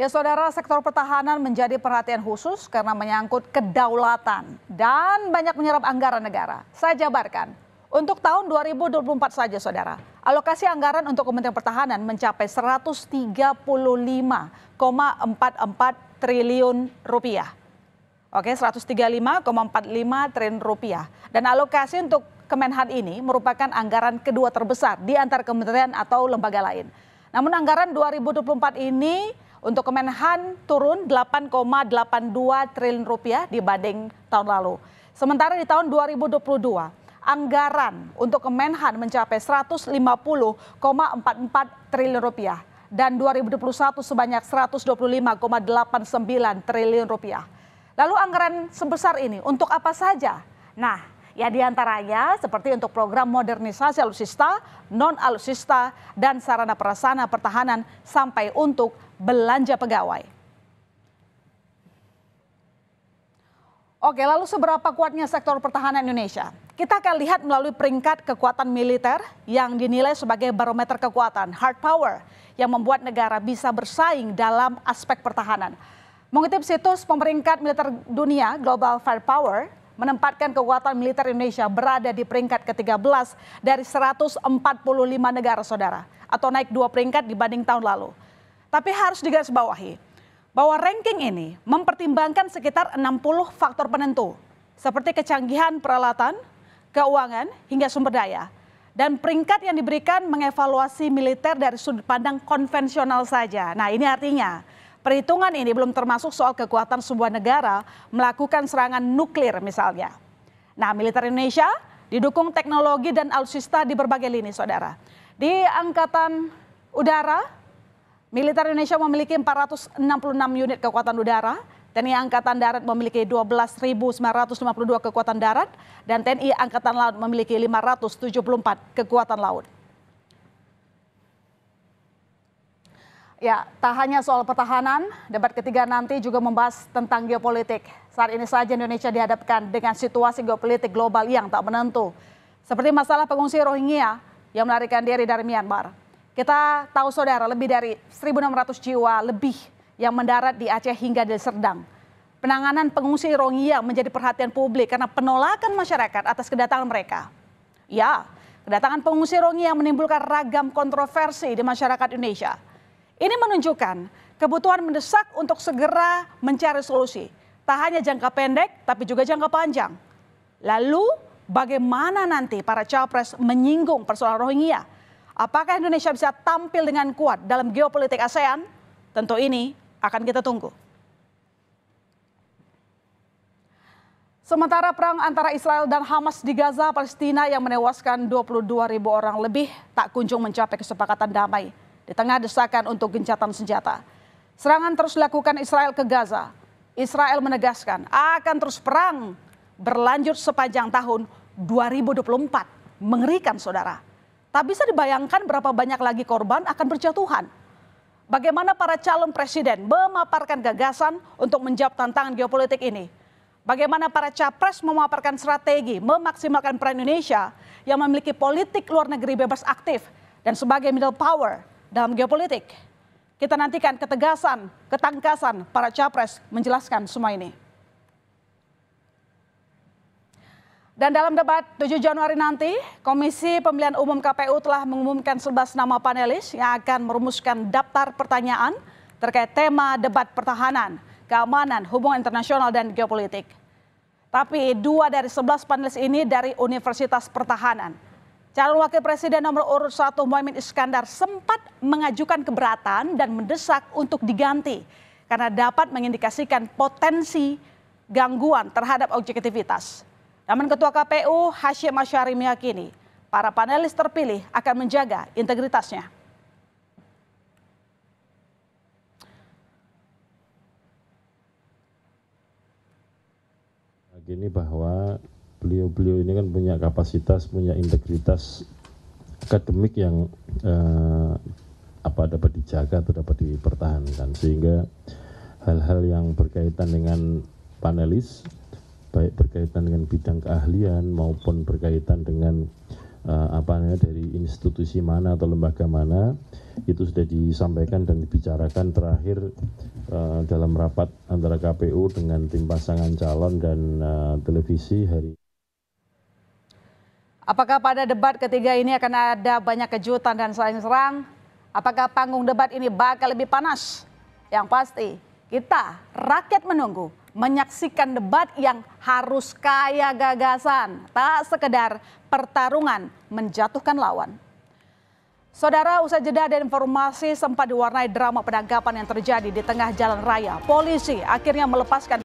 Ya, saudara, sektor pertahanan menjadi perhatian khusus karena menyangkut kedaulatan dan banyak menyerap anggaran negara. Saya jabarkan, untuk tahun 2024 saja, saudara, alokasi anggaran untuk Kementerian Pertahanan mencapai 135,44 triliun rupiah. Oke, 135,45 triliun rupiah. Dan alokasi untuk Kemenhan ini merupakan anggaran kedua terbesar di antara kementerian atau lembaga lain. Namun anggaran 2024 ini untuk Kemenhan turun 8,82 triliun rupiah dibanding tahun lalu. Sementara di tahun 2022, anggaran untuk Kemenhan mencapai 150,44 triliun rupiah dan 2021 sebanyak 125,89 triliun rupiah. Lalu anggaran sebesar ini untuk apa saja? Nah, ya diantaranya seperti untuk program modernisasi alutsista, non-alutsista, dan sarana prasarana pertahanan sampai untuk belanja pegawai. Oke, lalu seberapa kuatnya sektor pertahanan Indonesia? Kita akan lihat melalui peringkat kekuatan militer yang dinilai sebagai barometer kekuatan, hard power, yang membuat negara bisa bersaing dalam aspek pertahanan. Mengutip situs pemeringkat militer dunia Global Firepower, menempatkan kekuatan militer Indonesia berada di peringkat ke-13 dari 145 negara, saudara, atau naik 2 peringkat dibanding tahun lalu. Tapi harus digarisbawahi bahwa ranking ini mempertimbangkan sekitar 60 faktor penentu, seperti kecanggihan peralatan, keuangan, hingga sumber daya. Dan peringkat yang diberikan mengevaluasi militer dari sudut pandang konvensional saja. Nah, ini artinya perhitungan ini belum termasuk soal kekuatan sebuah negara melakukan serangan nuklir misalnya. Nah, militer Indonesia didukung teknologi dan alutsista di berbagai lini, saudara. Di Angkatan Udara, militer Indonesia memiliki 466 unit kekuatan udara, TNI Angkatan Darat memiliki 12.952 kekuatan darat, dan TNI Angkatan Laut memiliki 574 kekuatan laut. Ya, tak hanya soal pertahanan, debat ketiga nanti juga membahas tentang geopolitik. Saat ini saja Indonesia dihadapkan dengan situasi geopolitik global yang tak menentu. Seperti masalah pengungsi Rohingya yang melarikan diri dari Myanmar. Kita tahu, saudara, lebih dari 1.600 jiwa lebih yang mendarat di Aceh hingga di Serdang. Penanganan pengungsi Rohingya menjadi perhatian publik karena penolakan masyarakat atas kedatangan mereka. Ya, kedatangan pengungsi Rohingya menimbulkan ragam kontroversi di masyarakat Indonesia. Ini menunjukkan kebutuhan mendesak untuk segera mencari solusi. Tak hanya jangka pendek, tapi juga jangka panjang. Lalu bagaimana nanti para capres menyinggung persoalan Rohingya? Apakah Indonesia bisa tampil dengan kuat dalam geopolitik ASEAN? Tentu ini akan kita tunggu. Sementara perang antara Israel dan Hamas di Gaza, Palestina yang menewaskan 22.000 orang lebih tak kunjung mencapai kesepakatan damai. Di tengah desakan untuk gencatan senjata. Serangan terus dilakukan Israel ke Gaza. Israel menegaskan akan terus perang berlanjut sepanjang tahun 2024. Mengerikan, saudara. Tak bisa dibayangkan berapa banyak lagi korban akan berjatuhan. Bagaimana para calon presiden memaparkan gagasan untuk menjawab tantangan geopolitik ini. Bagaimana para capres memaparkan strategi memaksimalkan peran Indonesia yang memiliki politik luar negeri bebas aktif dan sebagai middle power dalam geopolitik. Kita nantikan ketegasan, ketangkasan para capres menjelaskan semua ini. Dan dalam debat 7 Januari nanti, Komisi Pemilihan Umum KPU telah mengumumkan 11 nama panelis yang akan merumuskan daftar pertanyaan terkait tema debat pertahanan, keamanan, hubungan internasional, dan geopolitik. Tapi 2 dari 11 panelis ini dari Universitas Pertahanan. Calon Wakil Presiden nomor urut 1 Muhaimin Iskandar sempat mengajukan keberatan dan mendesak untuk diganti karena dapat mengindikasikan potensi gangguan terhadap objektivitas. Namun Ketua KPU Hashim Asyari meyakini para panelis terpilih akan menjaga integritasnya. Gini bahwa beliau-beliau ini kan punya kapasitas, punya integritas akademik yang dapat dijaga atau dapat dipertahankan, sehingga hal-hal yang berkaitan dengan panelis, baik berkaitan dengan bidang keahlian maupun berkaitan dengan dari institusi mana atau lembaga mana, itu sudah disampaikan dan dibicarakan terakhir dalam rapat antara KPU dengan tim pasangan calon dan televisi hari. Apakah pada debat ketiga ini akan ada banyak kejutan dan saling serang? Apakah panggung debat ini bakal lebih panas? Yang pasti kita rakyat menunggu menyaksikan debat yang harus kaya gagasan, tak sekedar pertarungan menjatuhkan lawan. Saudara, usai jeda dan informasi sempat diwarnai drama penangkapan yang terjadi di tengah jalan raya. Polisi akhirnya melepaskan